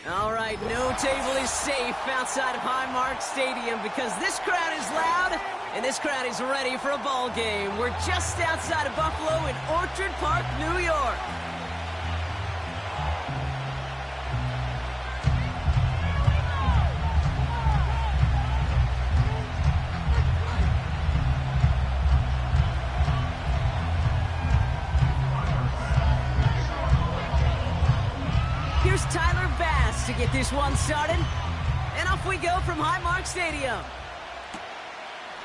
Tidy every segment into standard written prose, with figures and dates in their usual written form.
All right, no table is safe outside of Highmark Stadium because this crowd is loud and this crowd is ready for a ball game. We're just outside of Buffalo in Orchard Park, New York. Here's Tyler Bass to get this one started. And off we go from Highmark Stadium.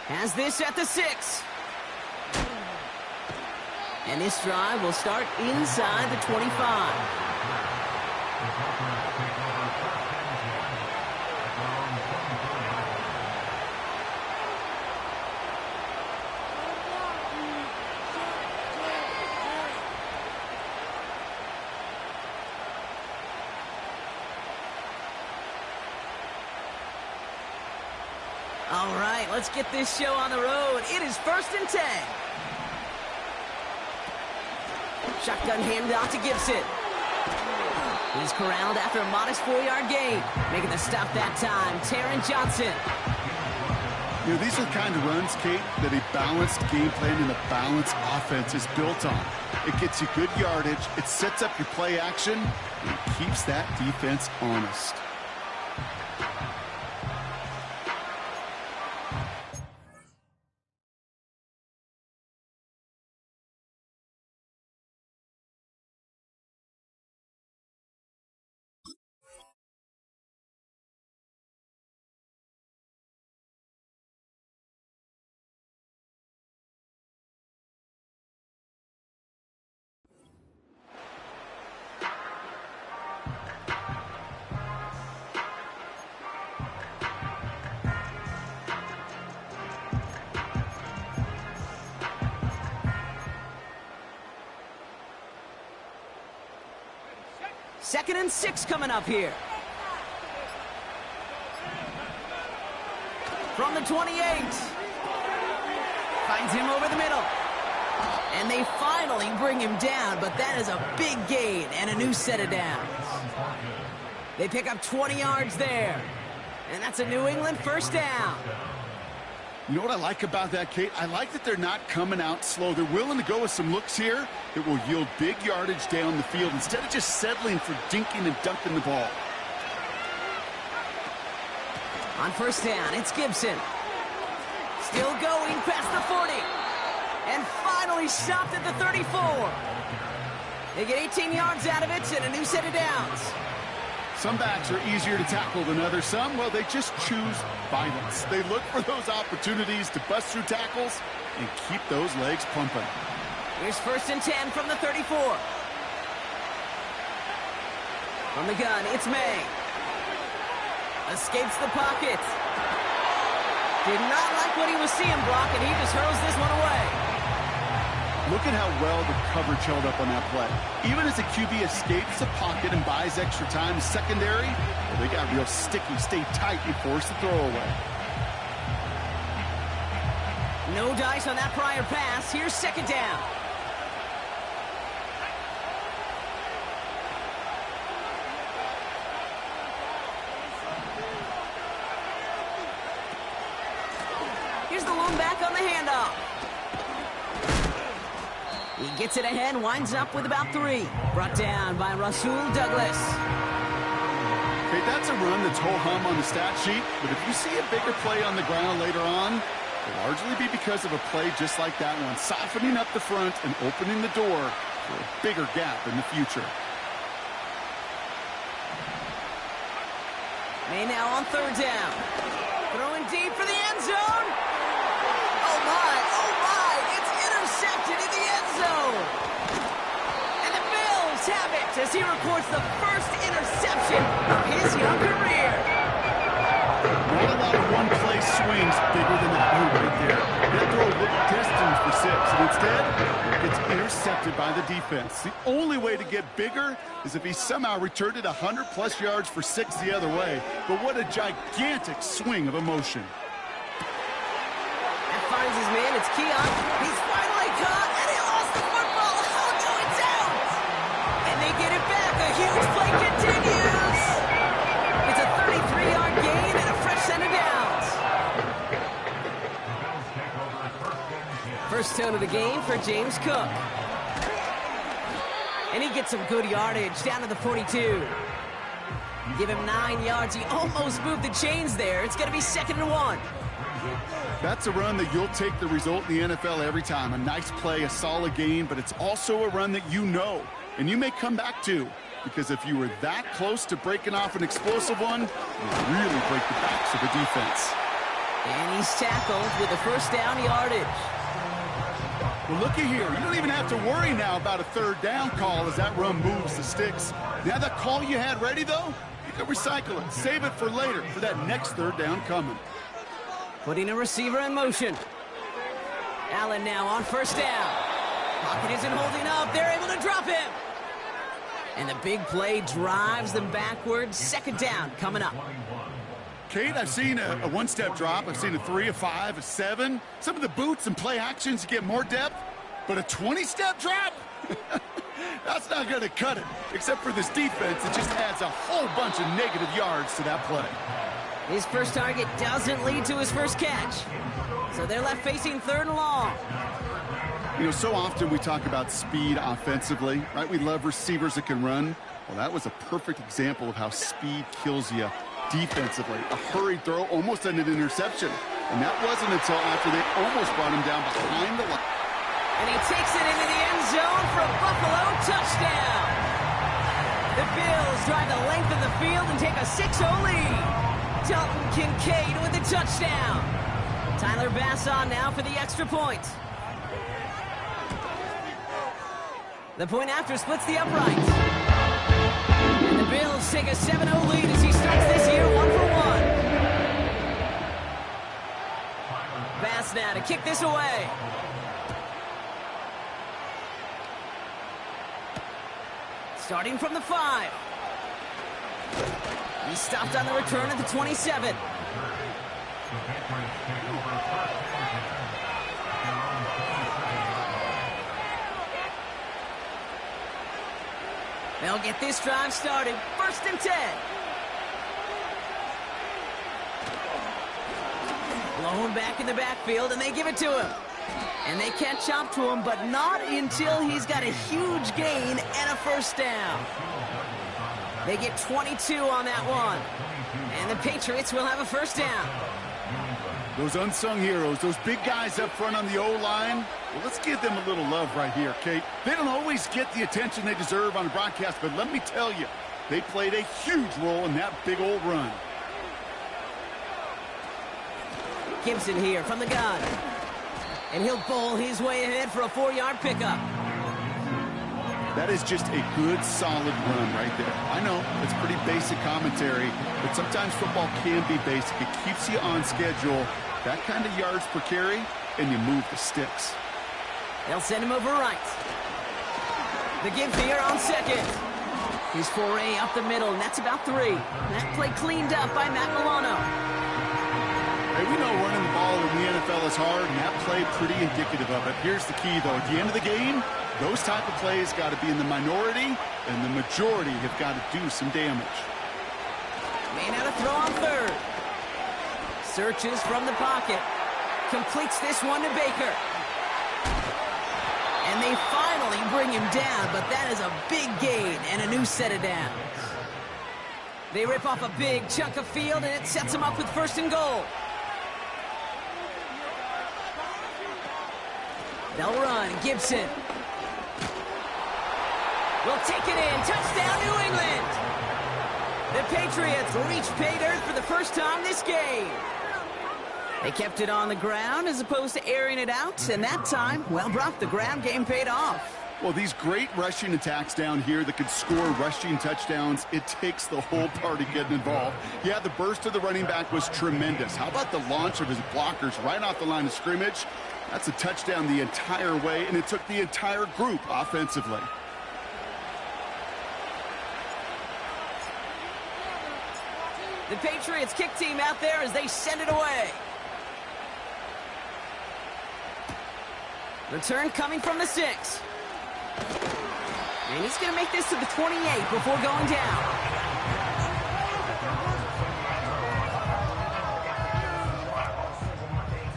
Has this at the 6. And this drive will start inside the 25. All right, let's get this show on the road. It is 1st and 10. Shotgun handoff to Gibson. He's corralled after a modest 4-yard gain. Making the stop that time, Taron Johnson. You know, these are the kind of runs, Kate, that a balanced game plan and a balanced offense is built on. It gets you good yardage, it sets up your play action, and it keeps that defense honest. Second and 6 coming up here. From the 28. Finds him over the middle. And they finally bring him down, but that is a big gain and a new set of downs. They pick up 20 yards there. And that's a New England first down. You know what I like about that, Kate? I like that they're not coming out slow. They're willing to go with some looks here that will yield big yardage down the field instead of just settling for dinking and dunking the ball. On first down, it's Gibson. Still going past the 40. And finally stopped at the 34. They get 18 yards out of it and a new set of downs. Some backs are easier to tackle than others. Some, well, they just choose violence. They look for those opportunities to bust through tackles and keep those legs pumping. Here's 1st and 10 from the 34. From the gun, it's May. Escapes the pocket. Did not like what he was seeing, Brock, and he just hurls this one away. Look at how well the coverage held up on that play. Even as the QB escapes the pocket and buys extra time, secondary, well, they got real sticky, stay tight, and force the throw away. No dice on that prior pass. Here's 2nd down. Here's the lone back on the handoff. He gets it ahead, winds up with about 3. Brought down by Rasul Douglas. Okay, that's a run that's ho-hum on the stat sheet, but if you see a bigger play on the ground later on, it'll largely be because of a play just like that one, softening up the front and opening the door for a bigger gap in the future. May now on 3rd down. Throwing deep for the end zone. Oh my, it's intercepted in the end zone. And the Bills have it as he records the first interception of his young career. Not a lot of one-play swings bigger than that one right there. He'll throw a little distance for 6, and instead, it gets intercepted by the defense. The only way to get bigger is if he somehow returned it 100-plus yards for 6 the other way. But what a gigantic swing of emotion. That finds his man. It's Keon. He's finally caught, and he lost the football. Oh, no, it's out. And they get it back. A huge play continues. zone of the game for James Cook. And he gets some good yardage down to the 42. Give him 9 yards. He almost moved the chains there. It's going to be 2nd and 1. That's a run that you'll take the result in the NFL every time. A nice play, a solid game, but it's also a run that you know, and you may come back to, because if you were that close to breaking off an explosive one, you really break the backs of the defense. And he's tackled with a first down yardage. Well, looky here. You don't even have to worry now about a 3rd down call as that run moves the sticks. Now that call you had ready, though, you can recycle it. Save it for later for that next 3rd down coming. Putting a receiver in motion. Allen now on first down. Pocket isn't holding up. They're able to drop him. And the big play drives them backwards. 2nd down coming up. Kate, I've seen a one-step drop. I've seen a 3, a 5, a 7. Some of the boots and play actions to get more depth. But a 20-step drop? That's not going to cut it. Except for this defense, it just adds a whole bunch of negative yards to that play. His first target doesn't lead to his first catch. So they're left facing 3rd and long. You know, so often we talk about speed offensively, right? We love receivers that can run. Well, that was a perfect example of how speed kills you defensively. A hurried throw, almost an interception. And that wasn't until after they almost brought him down behind the line. And he takes it into the end zone for a Buffalo touchdown. The Bills drive the length of the field and take a 6-0 lead. Dalton Kincaid with the touchdown. Tyler Bass on now for the extra point. The point after splits the uprights. And the Bills take a 7-0 lead as he starts this year 1-for-1. Bass now to kick this away. Starting from the 5. He stopped on the return at the 27. They'll get this drive started. 1st and 10. Blown back in the backfield, and they give it to him. And they catch up to him, but not until he's got a huge gain and a first down. They get 22 on that one. And the Patriots will have a first down. Those unsung heroes, those big guys up front on the O-line, well, let's give them a little love right here, Kate. They don't always get the attention they deserve on the broadcast, but let me tell you, they played a huge role in that big old run. Gibson here from the gun. And he'll bowl his way ahead for a 4-yard pickup. That is just a good, solid run right there. I know, it's pretty basic commentary, but sometimes football can be basic. It keeps you on schedule, that kind of yards per carry, and you move the sticks. They'll send him over right. The give here on 2nd. His foray up the middle, and that's about 3. That play cleaned up by Matt Milano. Hey, we know running the ball in the NFL is hard, and that play pretty indicative of it. Here's the key, though. At the end of the game, those type of plays got to be in the minority, and the majority have got to do some damage. May now to throw on 3rd. Searches from the pocket. Completes this one to Baker. And they finally bring him down, but that is a big gain and a new set of downs. They rip off a big chunk of field, and it sets them up with 1st and goal. They'll run. Gibson will take it in. Touchdown, New England. The Patriots reach pay dirt for the first time this game. They kept it on the ground as opposed to airing it out, and that time, well, Brock, the ground game paid off. Well, these great rushing attacks down here that could score rushing touchdowns, it takes the whole party getting involved. Yeah, the burst of the running back was tremendous. How about the launch of his blockers right off the line of scrimmage? That's a touchdown the entire way, and it took the entire group offensively. The Patriots kick team out there as they send it away. Return coming from the 6. And he's going to make this to the 28 before going down.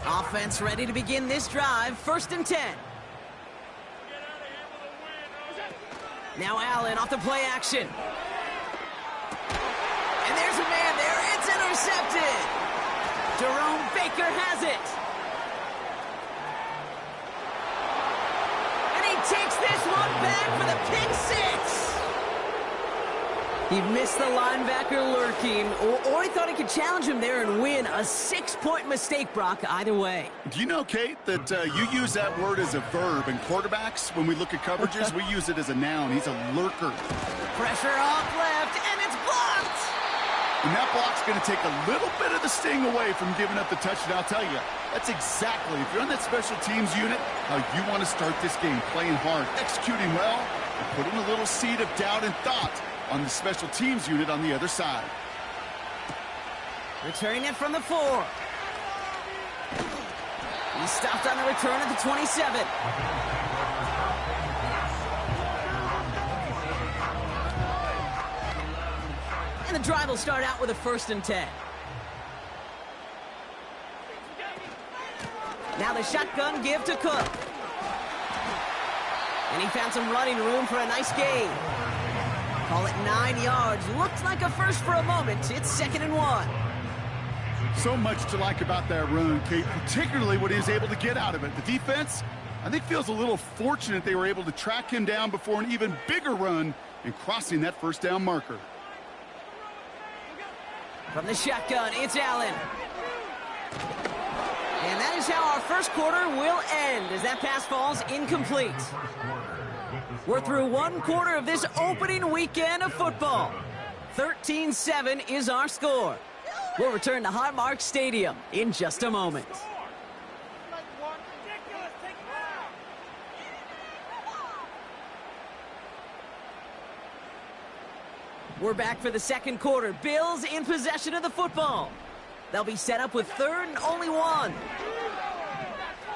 Offense ready to begin this drive. 1st and 10. Now Allen off the play action. And there's a man there. It's intercepted. Jerome Baker has it. And he takes this one back for the pick six. He missed the linebacker lurking, or he thought he could challenge him there and win. A 6-point mistake, Brock, either way. Do you know, Kate, that you use that word as a verb in quarterbacks? When we look at coverages, we use it as a noun. He's a lurker. Pressure off left, and it's blocked! And that block's going to take a little bit of the sting away from giving up the touchdown. I'll tell you, that's exactly, if you're on that special teams unit, how you want to start this game, playing hard, executing well, and putting a little seed of doubt and thought on the special teams unit on the other side. Returning it from the 4. He stopped on the return at the 27. And the drive will start out with a 1st and 10. Now the shotgun give to Cook. And he found some running room for a nice gain. Call it 9 yards. Looks like a first for a moment. It's 2nd and 1. So much to like about that run, Kate, particularly what he was able to get out of it. The defense, I think, feels a little fortunate they were able to track him down before an even bigger run and crossing that 1st down marker. From the shotgun, it's Allen. And that is how our first quarter will end as that pass falls incomplete. We're through 1 quarter of this opening weekend of football. 13-7 is our score. We'll return to Highmark Stadium in just a moment. We're back for the 2nd quarter. Bills in possession of the football. They'll be set up with 3rd and only 1.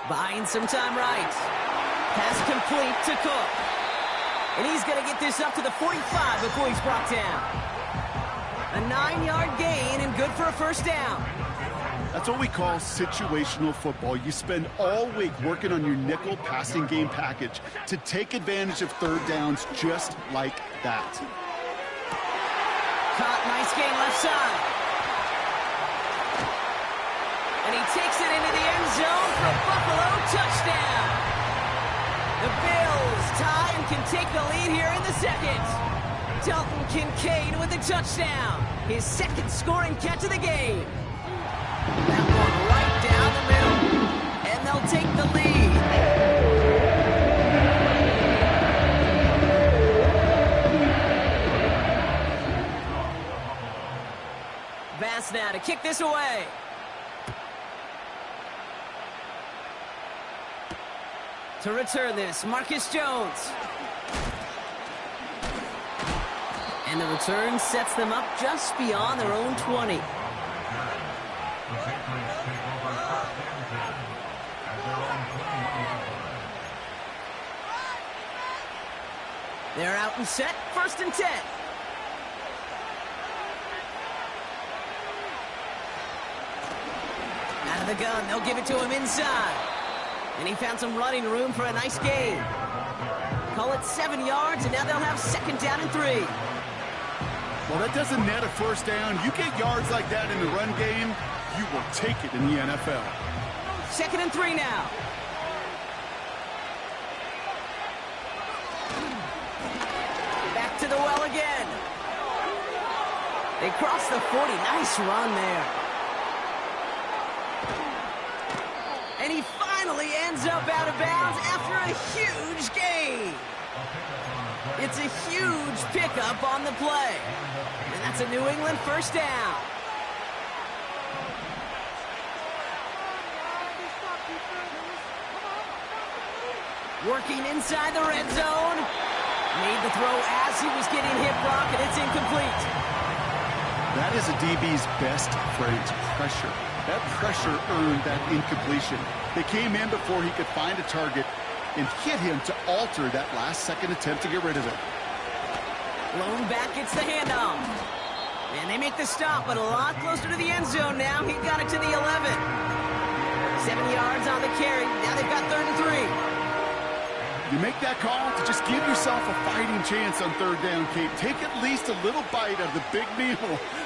Buying some time right. Pass complete to Cook. And he's going to get this up to the 45 before he's brought down. A 9-yard gain and good for a 1st down. That's what we call situational football. You spend all week working on your nickel passing game package to take advantage of 3rd downs just like that. Caught, nice gain left side. And he takes it into the end zone for a Buffalo touchdown. The Bills tie and can take the lead here in the 2nd. Dalton Kincaid with a touchdown. His 2nd scoring catch of the game. That one right down the middle. And they'll take the lead. Bass now to kick this away. To return this, Marcus Jones. And the return sets them up just beyond their own 20. They're out and set, 1st and 10. Out of the gun, they'll give it to him inside. And he found some running room for a nice gain. Call it 7 yards, and now they'll have 2nd down and 3. Well, that doesn't net a 1st down. You get yards like that in the run game, you will take it in the NFL. 2nd and 3 now. Back to the well again. They cross the 40. Nice run there. And he finally ends up out of bounds after a huge gain. It's a huge pickup on the play. And that's a New England 1st down. Working inside the red zone. Made the throw as he was getting hit, Brock, and it's incomplete. That is a DB's best friend, pressure. That pressure earned that incompletion. They came in before he could find a target and hit him to alter that last-second attempt to get rid of it. Blown back gets the handoff. And they make the stop, but a lot closer to the end zone now. He got it to the 11. 7 yards on the carry. Now they've got 3rd and 3. You make that call to just give yourself a fighting chance on 3rd down, Kate. Take at least a little bite of the big meal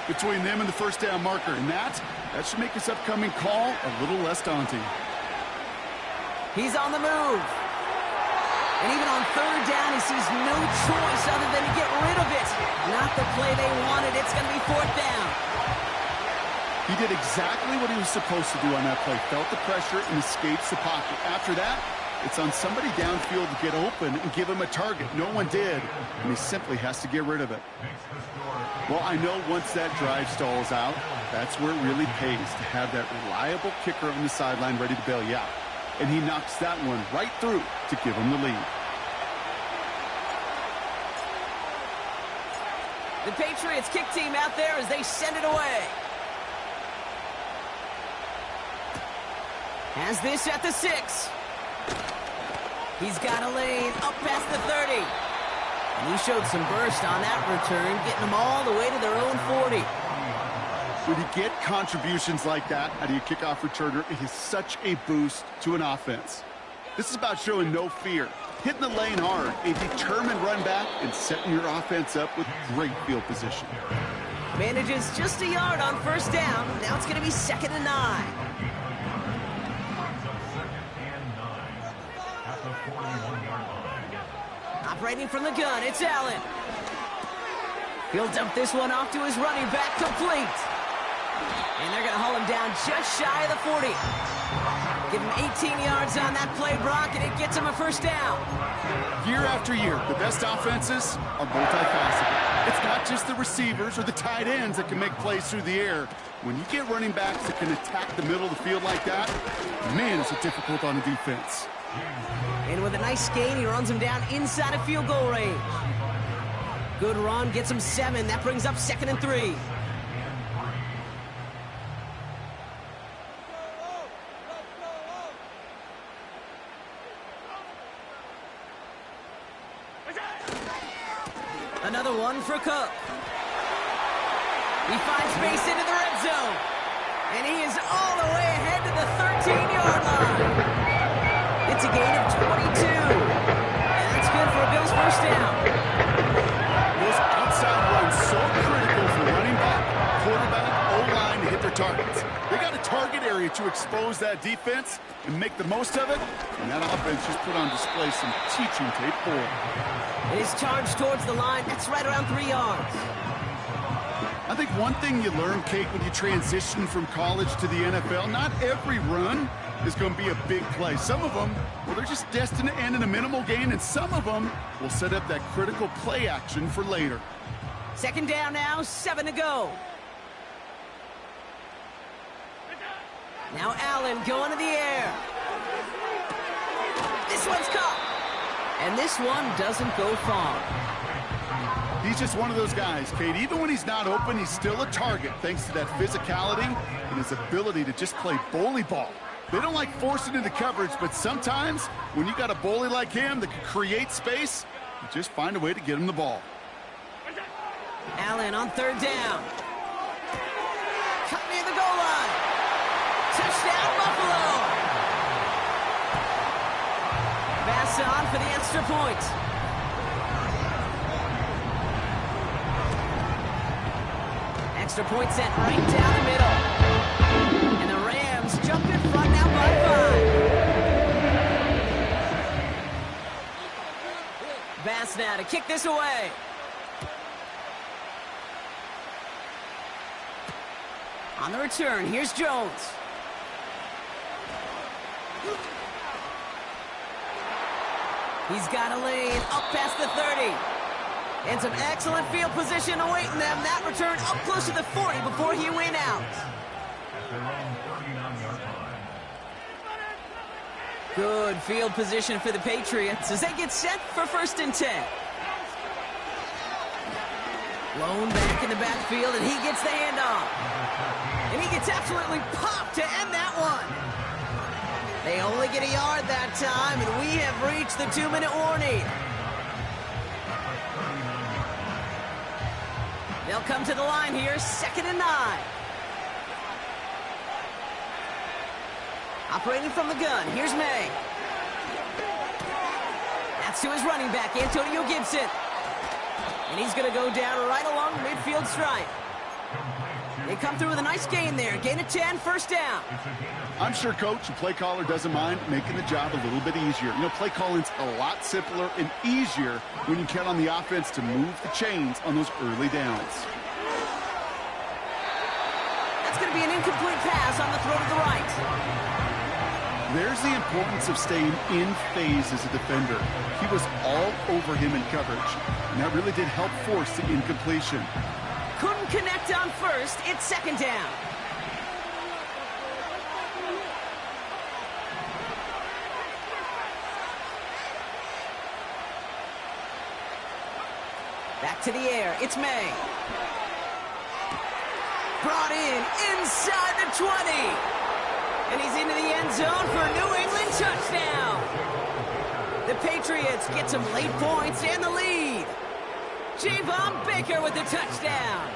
between them and the 1st down marker. And that should make this upcoming call a little less daunting. He's on the move. And even on 3rd down, he sees no choice other than to get rid of it. Not the play they wanted. It's going to be 4th down. He did exactly what he was supposed to do on that play. Felt the pressure and escapes the pocket. After that, it's on somebody downfield to get open and give him a target. No one did, and he simply has to get rid of it. Well, I know once that drive stalls out, that's where it really pays to have that reliable kicker on the sideline ready to bail you out. And he knocks that one right through to give him the lead. The Patriots kick team out there as they send it away. Has this at the 6. He's got a lane up past the 30. And he showed some burst on that return, getting them all the way to their own 40. When you get contributions like that out of your kickoff returner, it is such a boost to an offense. This is about showing no fear, hitting the lane hard, a determined run back, and setting your offense up with great field position. Manages just a yard on 1st down. Now it's going to be 2nd and 9. Operating from the gun, it's Allen. He'll dump this one off to his running back, complete. And they're going to haul him down just shy of the 40. Give him 18 yards on that play, Brock, and it gets him a 1st down. Year after year, the best offenses are multifaceted. It's not just the receivers or the tight ends that can make plays through the air. When you get running backs that can attack the middle of the field like that, man, is it difficult on the defense. And with a nice gain, he runs him down inside of field goal range. Good run, gets him 7. That brings up 2nd and 3. Another one for Cook. He finds space into the red zone. And he is all the way ahead to the 13-yard line. It's a gain of 22. And that's good for a Bills 1st down. Those outside runs so critical for running back, quarterback, O-line to hit their targets. They got a target area to expose that defense and make the most of it. And that offense just put on display some teaching tape for it. It is charged towards the line. That's right around 3 yards. I think one thing you learn, Kate, when you transition from college to the NFL, not every run is going to be a big play. Some of them, well, they're just destined to end in a minimal gain, and some of them will set up that critical play action for later. 2nd down now, 7 to go. Now Allen going to the air. This one's caught. And this one doesn't go far. He's just one of those guys, Kate. Even when he's not open, he's still a target thanks to that physicality and his ability to just play bully ball. They don't like forcing into coverage, but sometimes when you got a bully like him that can create space, you just find a way to get him the ball. Allen on 3rd down. Cut near the goal line. Touchdown, Buffalo. Pass on for the extra point. Extra point sent right down the middle. And the Rams jump in front now by 5. Bass now to kick this away. On the return, here's Jones. He's got a lane up past the 30. And some excellent field position awaiting them. That return up close to the 40 before he went out. Good field position for the Patriots as they get set for 1st and 10. Blown back in the backfield, and he gets the handoff. And he gets absolutely popped to end that one. They only get a yard that time, and we have reached the 2-minute warning. They'll come to the line here, 2nd and 9. Operating from the gun, here's May. That's to his running back, Antonio Gibson. And he's going to go down right along the midfield stripe. They come through with a nice gain there. Gain of 10, first down. I'm sure coach and play caller doesn't mind making the job a little bit easier. You know, play calling's a lot simpler and easier when you count on the offense to move the chains on those early downs. That's going to be an incomplete pass on the throw to the right. There's the importance of staying in phase as a defender. He was all over him in coverage, and that really did help force the incompletion. Couldn't connect on first. It's second down. Back to the air. It's May. Brought in inside the 20. And he's into the end zone for a New England touchdown. The Patriots get some late points and the lead. Javon Baker with the touchdown.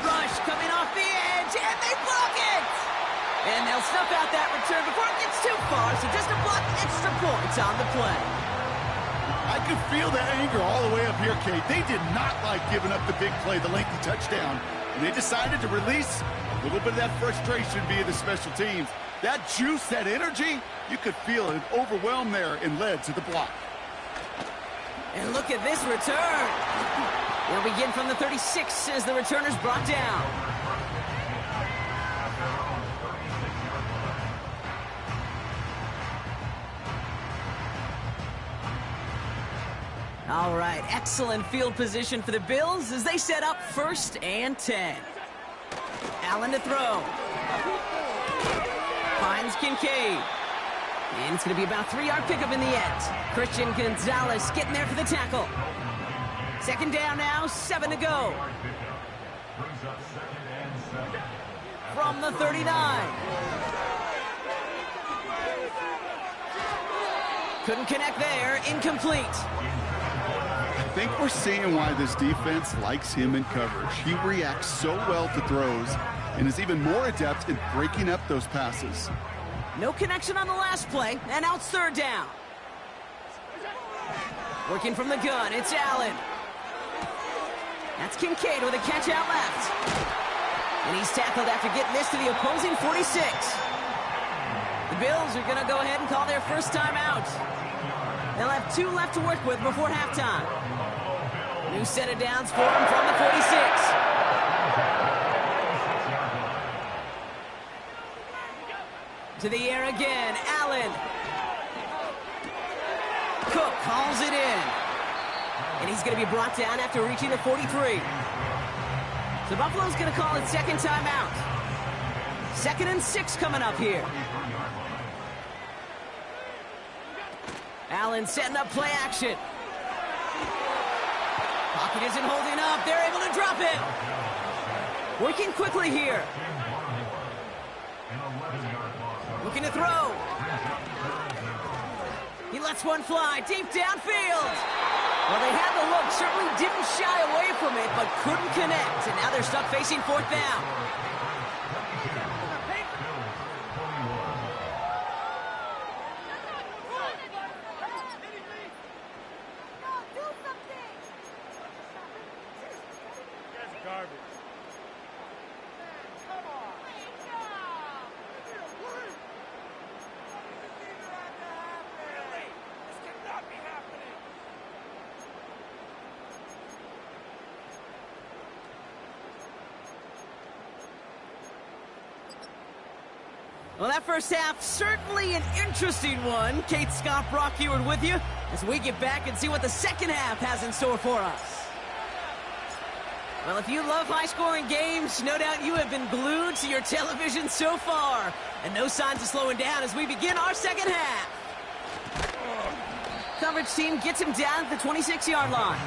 Rush coming off the edge, and they block it! And they'll snuff out that return before it gets too far, so just a block, extra points on the play. I could feel the anger all the way up here, Kate. They did not like giving up the big play, the lengthy touchdown. And they decided to release a little bit of that frustration via the special teams. That juice, that energy, you could feel it overwhelmed there and led to the block. And look at this return. They'll begin from the 36 as the returner's brought down. All right, excellent field position for the Bills as they set up 1st and 10. Allen to throw. Finds Kincaid. And it's going to be about a 3-yard pickup in the end. Christian Gonzalez getting there for the tackle. Second down now, 7 to go. From the 39. Couldn't connect there, incomplete. I think we're seeing why this defense likes him in coverage. He reacts so well to throws and is even more adept in breaking up those passes. No connection on the last play, and now it's 3rd down. Working from the gun, it's Allen. That's Kincaid with a catch out left. And he's tackled after getting this to the opposing 46. The Bills are going to go ahead and call their first timeout. They'll have 2 left to work with before halftime. New set of downs for him from the 46. To the air again, Allen. Cook calls it in. And he's going to be brought down after reaching the 43. So Buffalo's going to call it second timeout. 2nd and 6 coming up here. Allen setting up play action. Pocket isn't holding up. They're able to drop it. Working quickly here. Looking to throw. He lets one fly deep downfield. Well, they had the look, certainly didn't shy away from it, but couldn't connect. And now they're stuck facing 4th down. Well, that first half, certainly an interesting one. Kate, Scott, Brock Heward with you as we get back and see what the second half has in store for us. Well, if you love high-scoring games, no doubt you have been glued to your television so far. And no signs of slowing down as we begin our second half. Coverage team gets him down at the 26-yard line.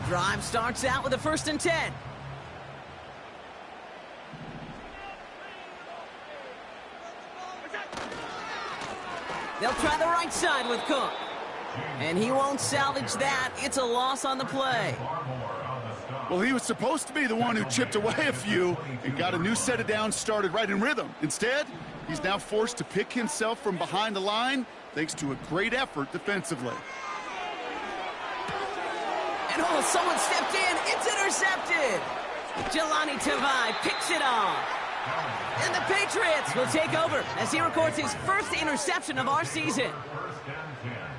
Drive starts out with a 1st and 10. They'll try the right side with Cook. And he won't salvage that. It's a loss on the play. Well, he was supposed to be the one who chipped away a few and got a new set of downs started right in rhythm. Instead, he's now forced to pick himself from behind the line thanks to a great effort defensively. And oh, someone stepped in. It's intercepted. Jelani Tavai picks it off. And the Patriots will take over as he records his first interception of our season.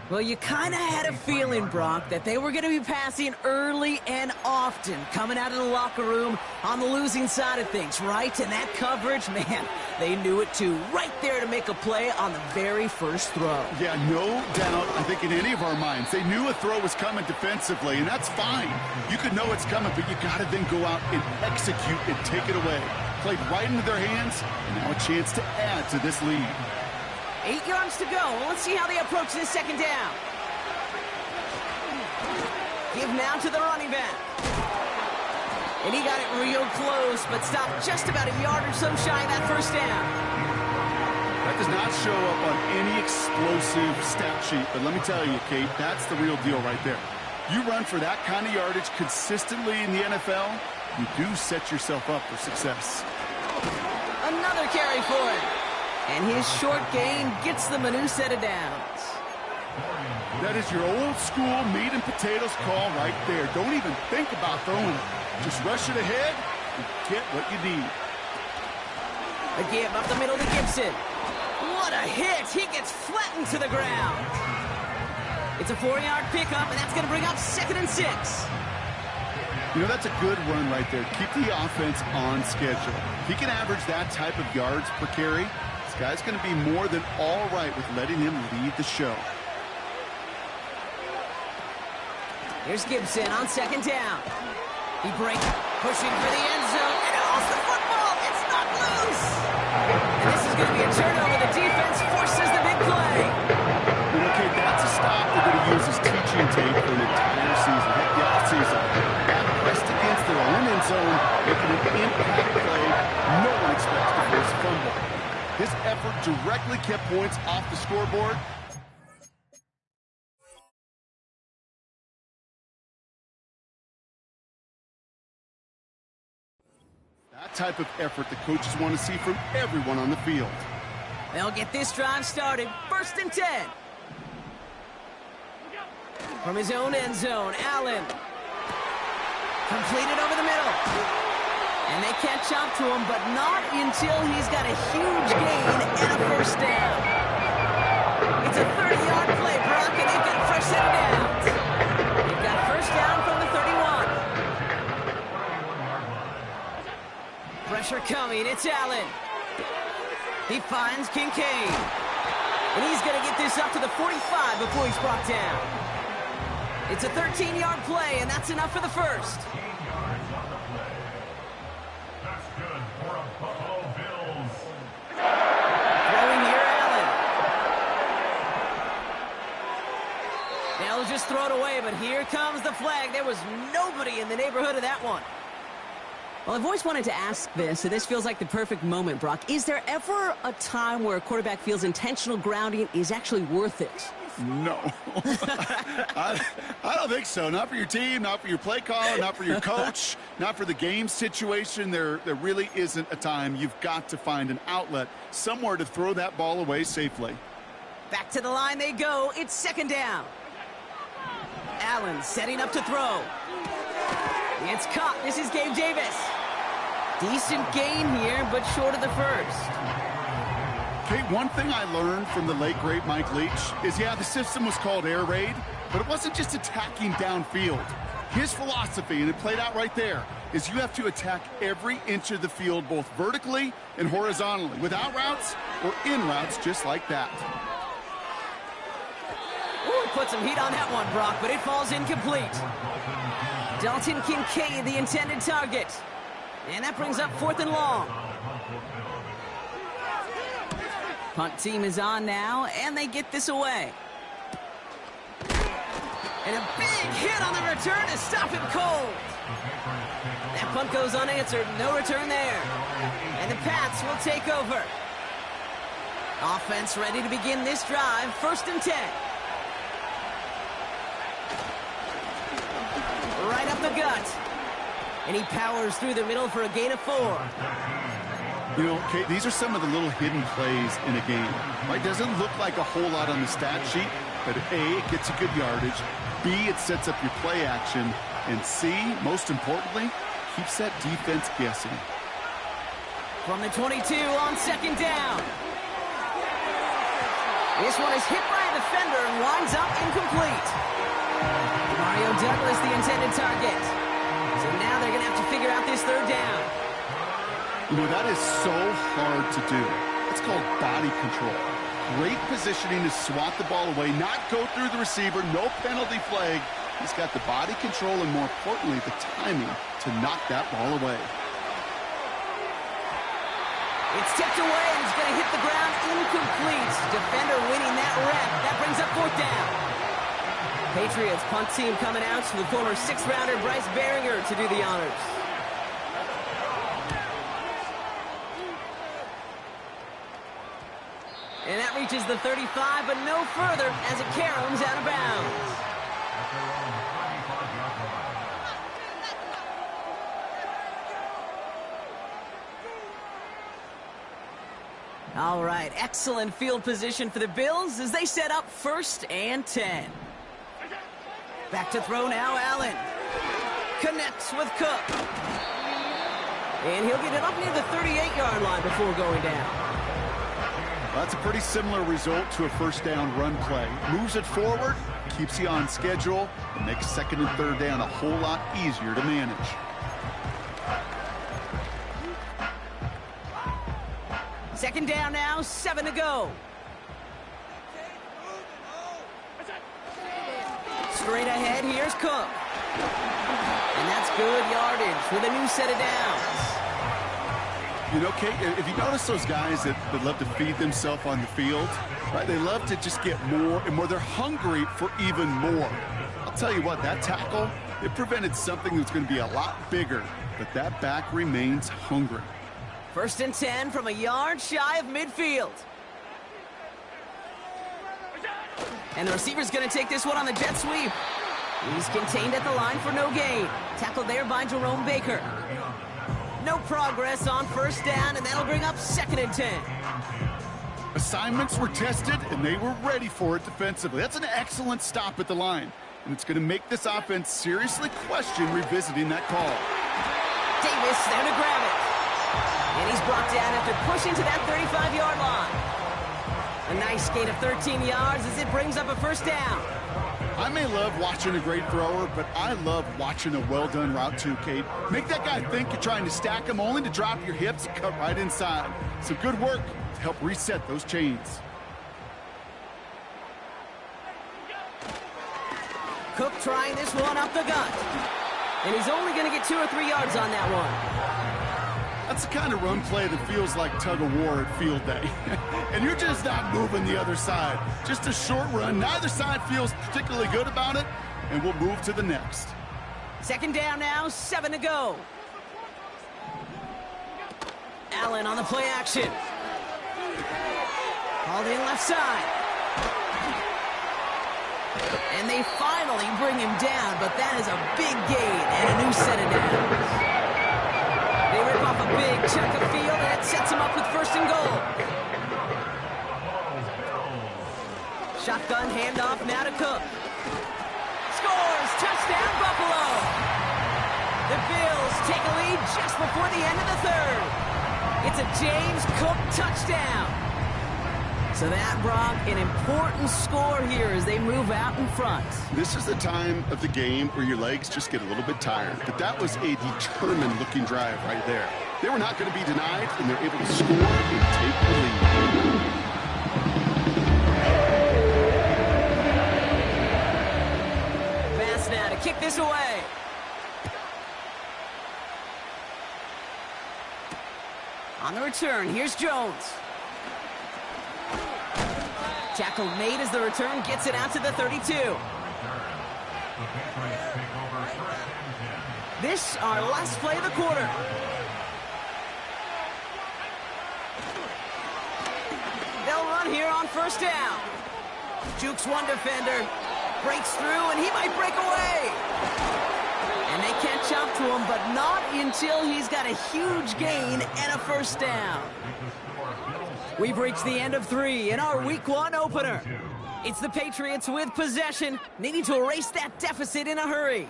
Well, you kind of had a feeling, Brock, that they were going to be passing early and often coming out of the locker room on the losing side of things, right? And that coverage, man, they knew it too. Right there to make a play on the very first throw. Yeah, no doubt, I think in any of our minds, they knew a throw was coming defensively, and that's fine. You could know it's coming, but you got to then go out and execute and take it away. Played right into their hands, and now a chance to add to this lead. 8 yards to go. Well, let's see how they approach this second down. Give now to the running back. And he got it real close, but stopped just about a yard or so shy of that first down. That does not show up on any explosive stat sheet, but let me tell you, Kate, that's the real deal right there. You run for that kind of yardage consistently in the NFL, you do set yourself up for success. Another carry for him. And his short gain gets them a new set of downs. That is your old school meat and potatoes call right there. Don't even think about throwing it. Just rush it ahead and get what you need. A give up the middle to Gibson. What a hit. He gets flattened to the ground. It's a 4-yard pickup, and that's going to bring up 2nd and 6. You know, that's a good run right there. Keep the offense on schedule. If he can average that type of yards per carry, this guy's going to be more than all right with letting him lead the show. Here's Gibson on 2nd down. He breaks, pushing for the end zone, and it lost the football. It's not loose. And this is going to be a turnover. The defense forces the big play. Okay, that's a stop they're going to use as teaching tape for an entire season. Heck, the offseason. That pressed against their own end zone, making an impact play no one expects to force a fumble. His effort directly kept points off the scoreboard. That type of effort the coaches want to see from everyone on the field. They'll get this drive started. 1st and 10. From his own end zone, Allen. Completed over the middle. And they catch up to him, but not until he's got a huge gain and a first down. It's a 30-yard play, Brock, and they've got a fresh set of downs. They've got first down from the 31. Pressure coming. It's Allen. He finds Kincaid. And he's going to get this up to the 45 before he's brought down. It's a 13-yard play, and that's enough for the first. Throwing here, Allen. They'll just throw it away, but here comes the flag. There was nobody in the neighborhood of that one. Well, I've always wanted to ask this, and this feels like the perfect moment, Brock. Is there ever a time where a quarterback feels intentional grounding is actually worth it? No. I don't think so. Not for your team, not for your play caller, not for your coach, not for the game situation. There really isn't a time. You've got to find an outlet, somewhere to throw that ball away safely. Back to the line they go. It's 2nd down. Allen setting up to throw. It's caught. This is Gabe Davis. Decent gain here, but short of the first. Okay, one thing I learned from the late, great Mike Leach is, yeah, the system was called air raid, but it wasn't just attacking downfield. His philosophy, and it played out right there, is you have to attack every inch of the field, both vertically and horizontally, without routes or in routes, just like that. Ooh, put some heat on that one, Brock, but it falls incomplete. Dalton Kincaid, the intended target. And that brings up 4th and long. Punt team is on now, and they get this away. And a big hit on the return to stop him cold. That punt goes unanswered. No return there. And the Pats will take over. Offense ready to begin this drive. 1st and 10. Right up the gut. And he powers through the middle for a gain of 4. You know, Kate, these are some of the little hidden plays in a game. Right? Doesn't look like a whole lot on the stat sheet, but A, it gets you good yardage. B, it sets up your play action. And C, most importantly, keeps that defense guessing. From the 22 on 2nd down. This one is hit by a defender and winds up incomplete. Mario Douglas, the intended target. So now they're going to have to figure out this 3rd down. You know, that is so hard to do. It's called body control. Great positioning to swat the ball away, not go through the receiver, no penalty flag. He's got the body control and, more importantly, the timing to knock that ball away. It's tipped away and it's going to hit the ground incomplete. Defender winning that rep. That brings up 4th down. Patriots punt team coming out to the former 6th-rounder Bryce Baringer to do the honors. And that reaches the 35, but no further as it caroms out of bounds. All right, excellent field position for the Bills as they set up 1st and 10. Back to throw now, Allen. Connects with Cook. And he'll get it up near the 38-yard line before going down. That's a pretty similar result to a 1st down run play. Moves it forward, keeps you on schedule, and makes 2nd and 3rd down a whole lot easier to manage. Second down now, 7 to go. Straight ahead, here's Cook. And that's good yardage with a new set of downs. You know, Kate, if you notice those guys that love to feed themselves on the field, right? They love to just get more and more. They're hungry for even more. I'll tell you what, that tackle, it prevented something that's going to be a lot bigger, but that back remains hungry. 1st and 10 from a yard shy of midfield. And the receiver's going to take this one on the jet sweep. He's contained at the line for no gain. Tackled there by Jerome Baker. No progress on 1st down, and that'll bring up 2nd and 10. Assignments were tested, and they were ready for it defensively. That's an excellent stop at the line, and it's going to make this offense seriously question revisiting that call. Davis there to grab it. And he's brought down after pushing to that 35-yard line. A nice gain of 13 yards as it brings up a 1st down. I may love watching a great thrower, but I love watching a well-done route too, Kate. Make that guy think you're trying to stack him only to drop your hips and cut right inside. Some good work to help reset those chains. Cook trying this one up the gut. And he's only going to get 2 or 3 yards on that one. That's the kind of run play that feels like tug-of-war at field day. And you're just not moving the other side. Just a short run. Neither side feels particularly good about it, and we'll move to the next. 2nd down now, 7 to go. Allen on the play action. Called in left side. And they finally bring him down, but that is a big gain and a new set of downs. They rip off a big chunk of field, and it sets him up with 1st and goal. Shotgun handoff now to Cook. Scores! Touchdown, Buffalo! The Bills take a lead just before the end of the 3rd. It's a James Cook touchdown. So that brought an important score here as they move out in front. This is the time of the game where your legs just get a little bit tired. But that was a determined-looking drive right there. They were not going to be denied, and they're able to score and take the lead. Pass now to kick this away. On the return, here's Jones. Tackle made as the return gets it out to the 32. This, our last play of the quarter. They'll run here on 1st down. Jukes one defender, breaks through, and he might break away. And they catch up to him, but not until he's got a huge gain and a first down. We've reached the end of 3 in our Week 1 opener. It's the Patriots with possession, needing to erase that deficit in a hurry.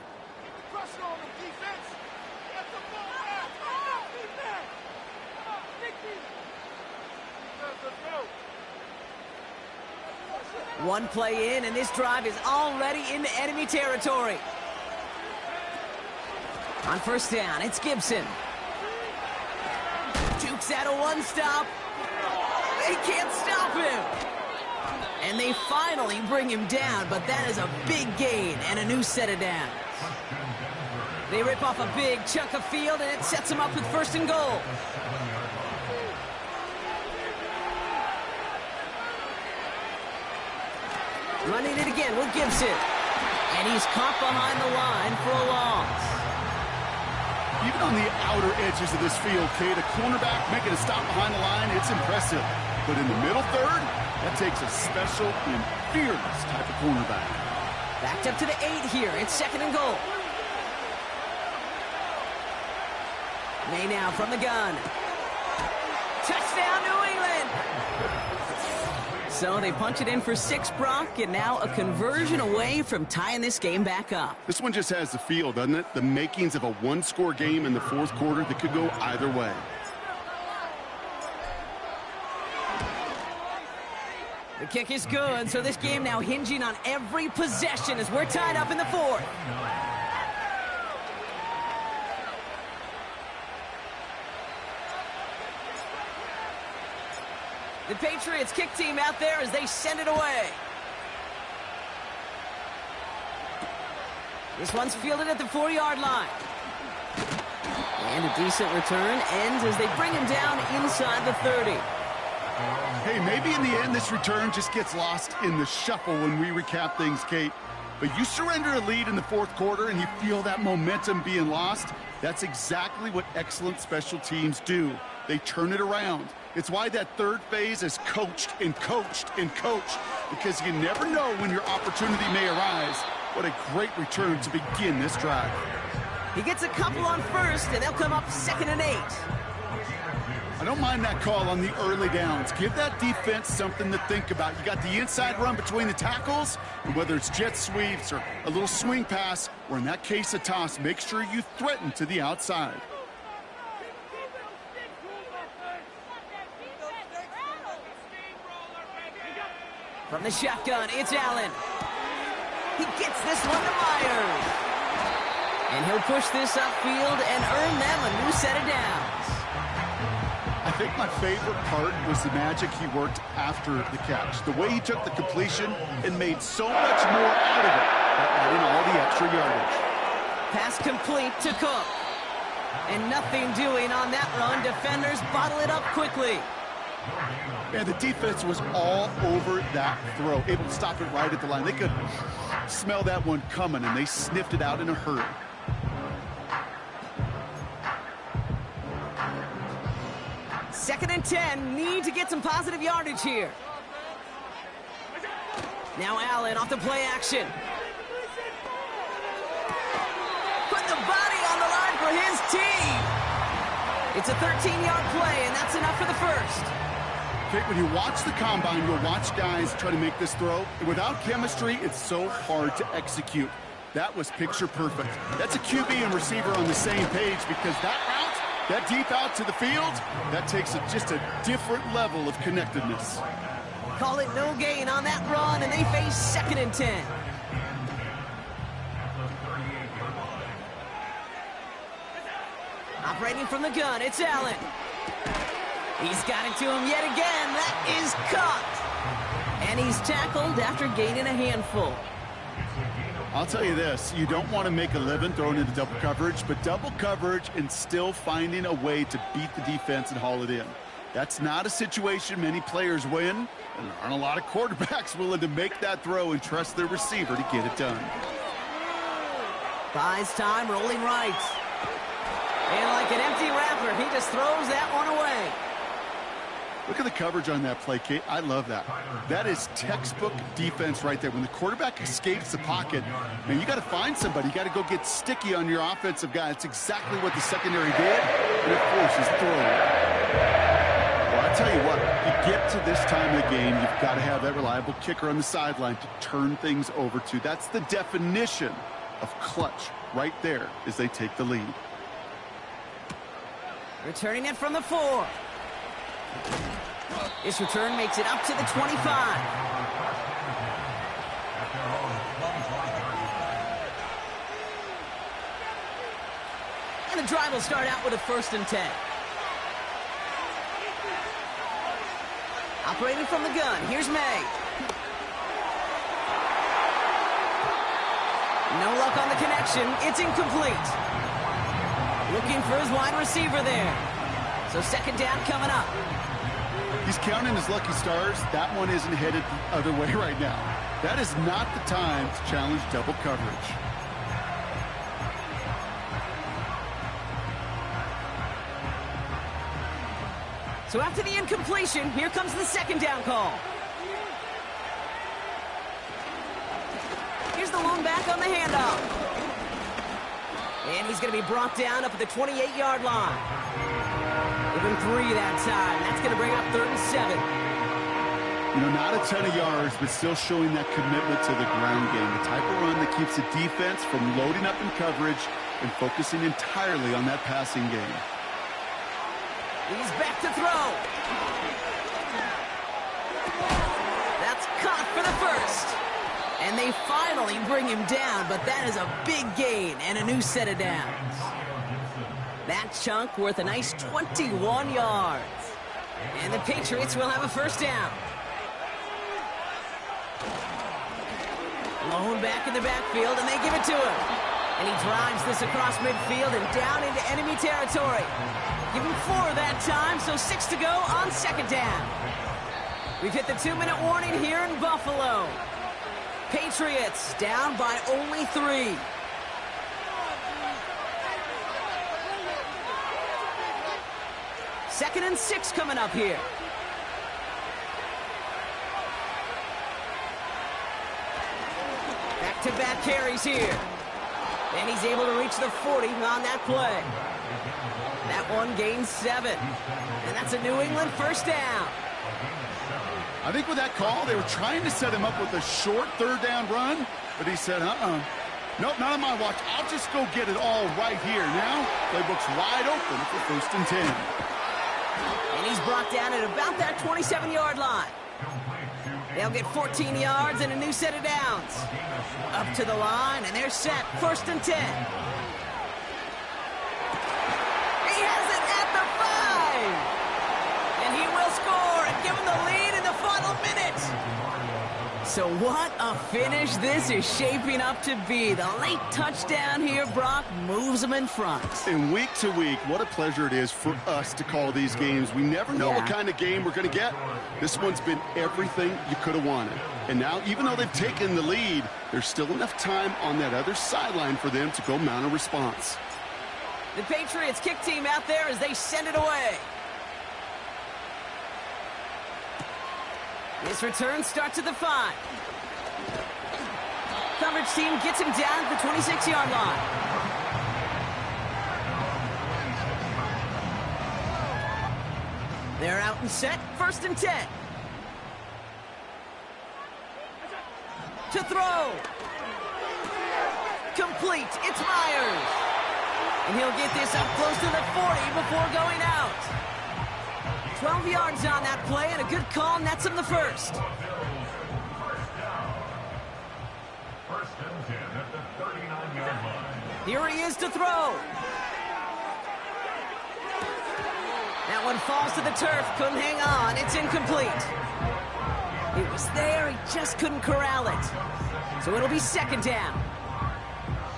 One play in, and this drive is already into enemy territory. On first down, it's Gibson. Dukes out a one-stop. They can't stop him. And they finally bring him down, but that is a big gain and a new set of downs. They rip off a big chunk of field, and it sets them up with first and goal. Running it again with Gibson. And he's caught behind the line for a loss. Even on the outer edges of this field, Kate, a cornerback making a stop behind the line, it's impressive. But in the middle third, that takes a special and fearless type of cornerback. Backed up to the 8 here. It's second and goal. May now from the gun. Touchdown, New England! So they punch it in for 6, Brock, and now a conversion away from tying this game back up. This one just has the feel, doesn't it? The makings of a one-score game in the fourth quarter that could go either way. The kick is good, so this game now hinging on every possession as we're tied up in the 4th. The Patriots kick team out there as they send it away. This one's fielded at the 4-yard line. And a decent return ends as they bring him down inside the 30. Hey, maybe in the end this return just gets lost in the shuffle when we recap things, Kate. But you surrender a lead in the fourth quarter and you feel that momentum being lost. That's exactly what excellent special teams do. They turn it around. It's why that third phase is coached and coached and coached, because you never know when your opportunity may arise. What a great return to begin this drive. He gets a couple on first, and they'll come up 2nd and 8. I don't mind that call on the early downs. Give that defense something to think about. You got the inside run between the tackles, and whether it's jet sweeps or a little swing pass, or in that case a toss, make sure you threaten to the outside. From the shotgun, it's Allen. He gets this one to Myers. And he'll push this upfield and earn them a new set of downs. I think my favorite part was the magic he worked after the catch. The way he took the completion and made so much more out of it by adding all the extra yardage. Pass complete to Cook. And nothing doing on that run. Defenders bottle it up quickly. Man, the defense was all over that throw, able to stop it right at the line. They could smell that one coming, and they sniffed it out in a hurry. Second and 10, need to get some positive yardage here. Now Allen off the play action. Put the body on the line for his team. It's a 13-yard play, and that's enough for the first. Okay, when you watch the combine, you'll watch guys try to make this throw. Without chemistry, it's so hard to execute. That was picture perfect. That's a QB and receiver on the same page, because that route, that deep out to the field, that takes just a different level of connectedness. Call it no gain on that run, and they face 2nd and 10. Operating from the gun, it's Allen. He's got it to him yet again. That is caught. And he's tackled after gaining a handful. I'll tell you this, you don't want to make a living throwing into double coverage, but double coverage and still finding a way to beat the defense and haul it in. That's not a situation many players win, and there aren't a lot of quarterbacks willing to make that throw and trust their receiver to get it done. Buys time, rolling right. And like an empty wrapper, he just throws that one away. Look at the coverage on that play, Kate. I love that. That is textbook defense right there. When the quarterback escapes the pocket, man, you got to find somebody. You got to go get sticky on your offensive guy. That's exactly what the secondary did. And, of course, he's throwing. Well, I tell you what, you get to this time of the game, you've got to have that reliable kicker on the sideline to turn things over to. That's the definition of clutch right there as they take the lead. Returning it from the 4. This return makes it up to the 25. And the drive will start out with a 1st and 10. Operating from the gun, here's May. No luck on the connection, it's incomplete. Looking for his wide receiver there. So 2nd down coming up. He's counting his lucky stars. That one isn't headed the other way right now. That is not the time to challenge double coverage. So after the incompletion, here comes the 2nd down call. Here's the lone back on the handoff. And he's going to be brought down up at the 28-yard line. Give him 3 that time. That's going to bring up 3rd and 7. You know, not a ton of yards, but still showing that commitment to the ground game. The type of run that keeps the defense from loading up in coverage and focusing entirely on that passing game. He's back to throw. That's caught for the 1st. And they finally bring him down, but that is a big gain and a new set of downs. That chunk worth a nice 21 yards. And the Patriots will have a 1st down. Lone back in the backfield, and they give it to him. And he drives this across midfield and down into enemy territory. Give him 4 that time, so 6 to go on 2nd down. We've hit the 2-minute warning here in Buffalo. Patriots down by only 3. Second and 6 coming up here. Back-to-back carries here. And he's able to reach the 40 on that play. That one gains 7. And that's a New England 1st down. I think with that call, they were trying to set him up with a short 3rd down run, but he said, nope, not on my watch. I'll just go get it all right here. Now, playbook's wide open for 1st and 10. And he's brought down at about that 27-yard line. They'll get 14 yards and a new set of downs. Up to the line, and they're set. 1st and 10. He has it at the 5. And he will score and give him the lead in the final minute. So what a finish this is shaping up to be. The late touchdown here, Brock, moves them in front. And week to week, what a pleasure it is for us to call these games. We never know what kind of game we're going to get. This one's been everything you could have wanted. And now, even though they've taken the lead, there's still enough time on that other sideline for them to go mount a response. The Patriots kick team out there as they send it away. This return starts at the 5. Coverage team gets him down at the 26-yard line. They're out and set. 1st and 10. To throw. Complete. It's Myers. And he'll get this up close to the 40 before going out. 12 yards on that play, and a good call nets him the 1st. 1st and 10 at the 39-yard line. Here he is to throw. That one falls to the turf, couldn't hang on. It's incomplete. It was there, he just couldn't corral it. So it'll be 2nd down.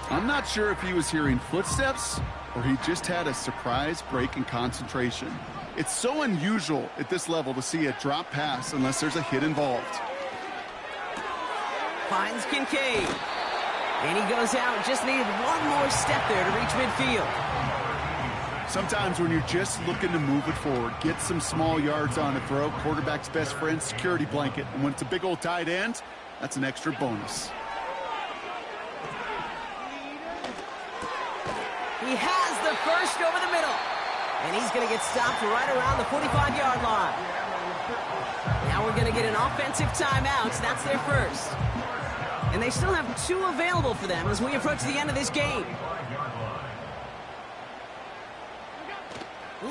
I'm not sure if he was hearing footsteps or he just had a surprise break in concentration. It's so unusual at this level to see a drop pass unless there's a hit involved. Finds Kincaid. And he goes out, just needed one more step there to reach midfield. Sometimes when you're just looking to move it forward, get some small yards on a throw, quarterback's best friend, security blanket. And when it's a big old tight end, that's an extra bonus. He has the first over the middle. And he's going to get stopped right around the 45-yard line. Now we're going to get an offensive timeout. That's their first. And they still have 2 available for them as we approach the end of this game.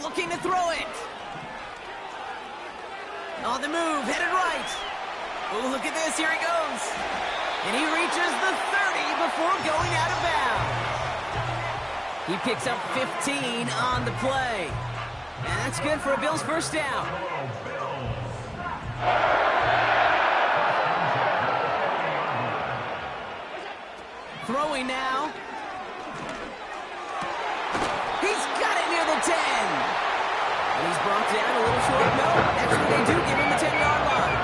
Looking to throw it. On the move, headed right. Oh, look at this, here he goes. And he reaches the 30 before going out of bounds. He picks up 15 on the play. And that's good for a Bills first down. Throwing now. He's got it near the 10. And he's brought down a little short. No, actually they do give him the 10-yard line.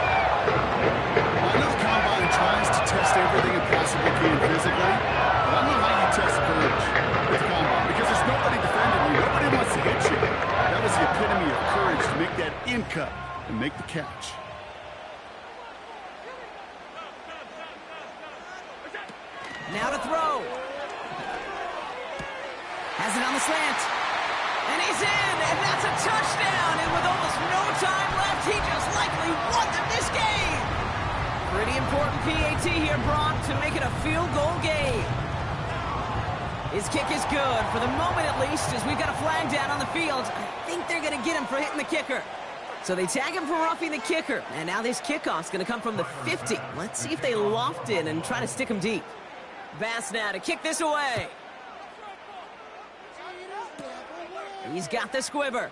I know the Combine tries to test everything it possibly can physically, but I don't know how you test courage with the Combine, because there's nobody defending you. Nobody wants to hit you. That was the epitome of courage to make that in cut and make the catch. Now to throw. Has it on the slant. And he's in, and that's a touchdown. And with almost no time left, he just likely won them this game. Pretty important PAT here, Brock, to make it a field goal game. His kick is good, for the moment at least, as we've got a flag down on the field. I think they're going to get him for hitting the kicker. So they tag him for roughing the kicker. And now this kickoff's going to come from the 50. Let's see if they loft it and try to stick him deep. Bass now to kick this away. He's got the squiver.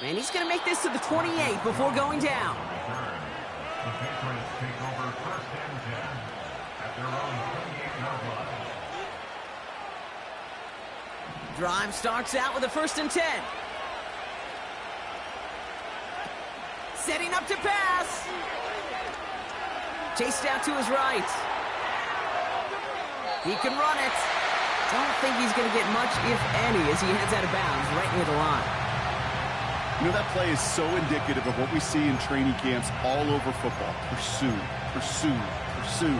And he's going to make this to the 28 before going down. The Patriots take over first and 10 at their own 28-yard line. Drive starts out with a 1st and 10. Setting up to pass. Chased out to his right. He can run it. Don't think he's going to get much, if any, as he heads out of bounds right near the line. You know, that play is so indicative of what we see in training camps all over football. Pursue, pursue, pursue.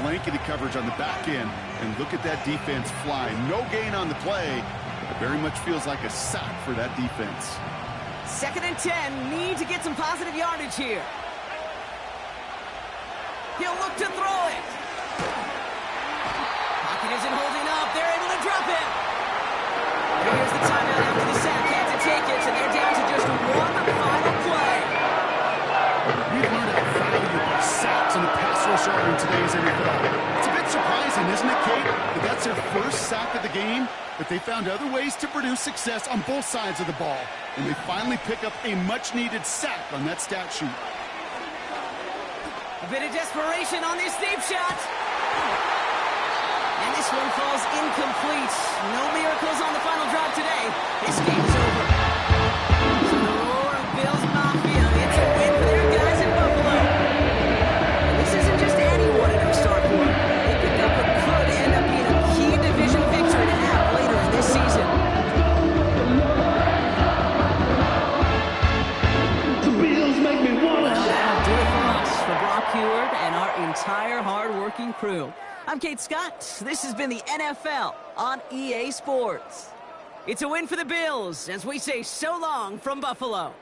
Blanketed coverage on the back end, and look at that defense fly. No gain on the play, but it very much feels like a sack for that defense. 2nd and 10, need to get some positive yardage here. He'll look to throw it. Pocket isn't holding up. They're able to drop it. And here's the timeout after the sack. Had to take it, and they're down to just one final play. We've learned how valuable sacks and the pass rush are in today's NFL. It's a bit surprising, isn't it, Kate, that that's their first sack of the game, but they found other ways to produce success on both sides of the ball, and they finally pick up a much-needed sack on that stat sheet. A bit of desperation on this deep shot. And this one falls incomplete. No miracles on the final drive today. This game's over. So the roar of Bills Mafia, it's a win for their guys in Buffalo. And this isn't just anyone in their start for. They picked up what could end up being a key division victory to have later in this season. The Bills make me wanna That'll do it for us, for Brock Huard and our entire hard-working crew. I'm Kate Scott. This has been the NFL on EA Sports. It's a win for the Bills as we say so long from Buffalo.